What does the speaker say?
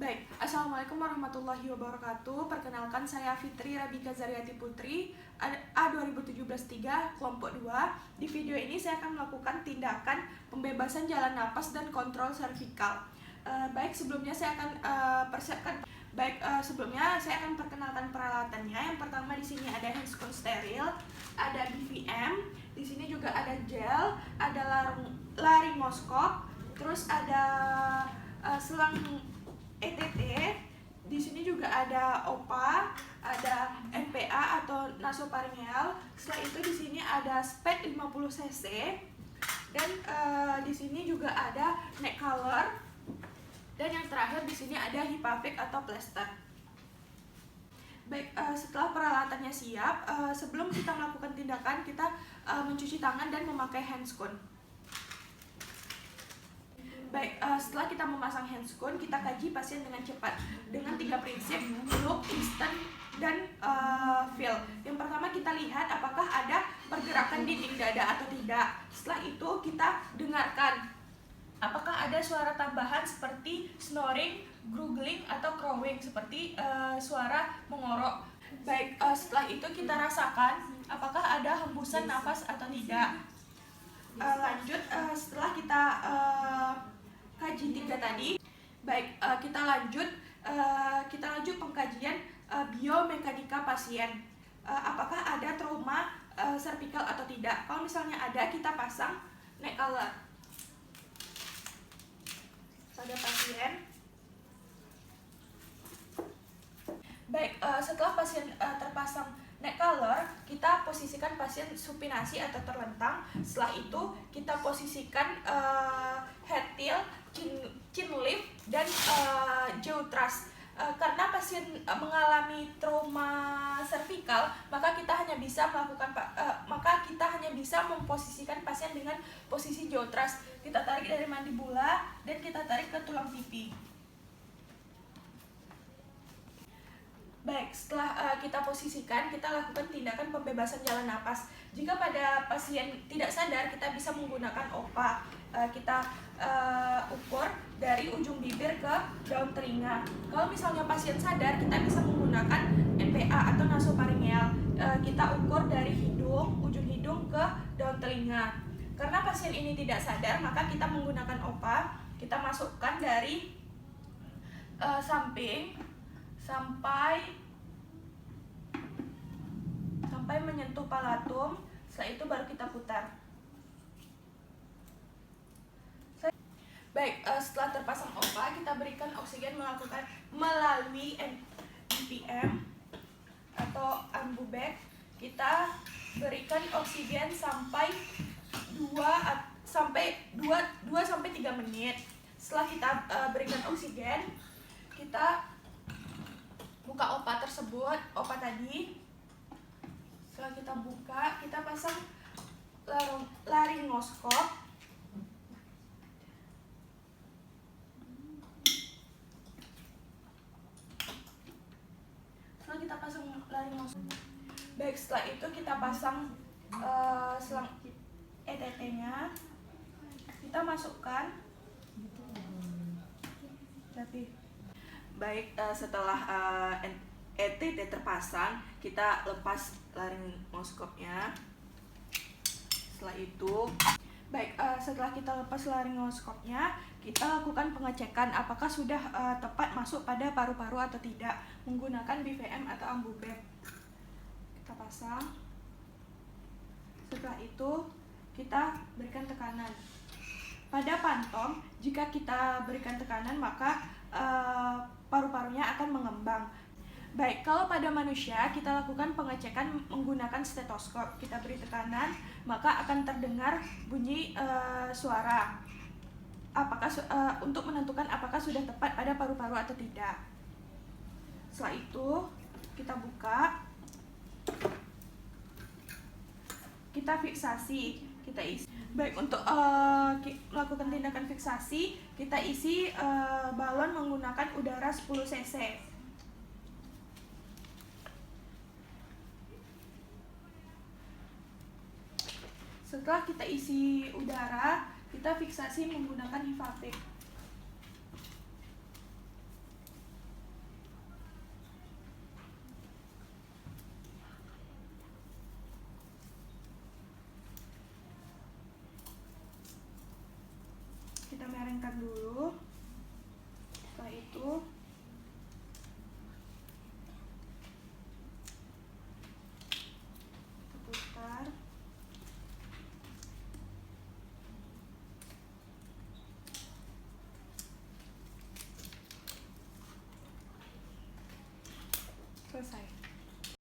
Baik, Assalamualaikum warahmatullahi wabarakatuh. Perkenalkan, saya Fitri Rabika Zariati Putri, A2017-3, kelompok 2. Di video ini saya akan melakukan tindakan pembebasan jalan napas dan kontrol servikal. Sebelumnya saya akan perkenalkan peralatannya. Yang pertama di sini ada handscone steril, ada BVM, di sini juga ada gel, ada laringoskop, terus ada selang ETT, di sini juga ada OPA, ada NPA atau nasofaringeal. Setelah itu di sini ada SPED 50 cc dan di sini juga ada neck collar, dan yang terakhir di sini ada HIPAVIC atau plaster. Baik, setelah peralatannya siap, sebelum kita melakukan tindakan, kita mencuci tangan dan memakai handscone. Baik, setelah kita memasang handscone, kita kaji pasien dengan cepat dengan 3 prinsip: look, instant, dan feel. Yang pertama, kita lihat apakah ada pergerakan dinding dada atau tidak. Setelah itu kita dengarkan apakah ada suara tambahan seperti snoring, gurgling, atau crowing seperti suara mengorok. Baik, setelah itu kita rasakan apakah ada hembusan nafas atau tidak. Lanjut, setelah kita kaji 3 tadi, baik, kita lanjut pengkajian biomekanika pasien. Apakah ada trauma servikal atau tidak. Kalau misalnya ada, kita pasang neck collar pada pasien. Baik, setelah pasien terpasang neck collar, kita posisikan pasien supinasi atau terlentang. Setelah itu kita posisikan head tilt, chin lift, dan jaw thrust. Karena pasien mengalami trauma servikal, maka kita hanya bisa memposisikan pasien dengan posisi jaw thrust. Kita tarik dari mandibula dan kita tarik ke tulang pipi. Baik, setelah kita posisikan, kita lakukan tindakan pembebasan jalan napas. Jika pada pasien tidak sadar, kita bisa menggunakan OPA. Kita ukur dari ujung bibir ke daun telinga. Kalau misalnya pasien sadar, kita bisa menggunakan NPA atau nasofaringeal. Kita ukur dari ujung hidung ke daun telinga. Karena pasien ini tidak sadar, maka kita menggunakan OPA. Kita masukkan dari samping sampai menyentuh palatum. Setelah itu baru kita putar. Baik, setelah terpasang OPA, kita berikan oksigen melalui BPM atau ambubek. Kita berikan oksigen sampai 2-3 menit. Setelah kita berikan oksigen, kita buka OPA tersebut, OPA tadi. Setelah kita buka, kita pasang laringoskop. Setelah kita pasang laringoskop, baik, setelah itu kita pasang selang ETT-nya. Kita masukkan. Baik, setelah ETT terpasang, kita lepas laringoskopnya. Setelah itu, baik, setelah kita lepas laringoskopnya, kita lakukan pengecekan apakah sudah tepat masuk pada paru-paru atau tidak menggunakan BVM atau ambubek. Kita pasang. Setelah itu, kita berikan tekanan. Pada pantom, jika kita berikan tekanan, maka paru-parunya akan mengembang. Baik, kalau pada manusia, kita lakukan pengecekan menggunakan stetoskop. Kita beri tekanan, maka akan terdengar bunyi suara. Untuk menentukan apakah sudah tepat pada paru-paru atau tidak. Setelah itu, kita buka. Kita fiksasi, kita isi. Baik, untuk melakukan tindakan fiksasi, kita isi balon menggunakan udara 10 cc. Setelah kita isi udara, kita fiksasi menggunakan HIPAVIC.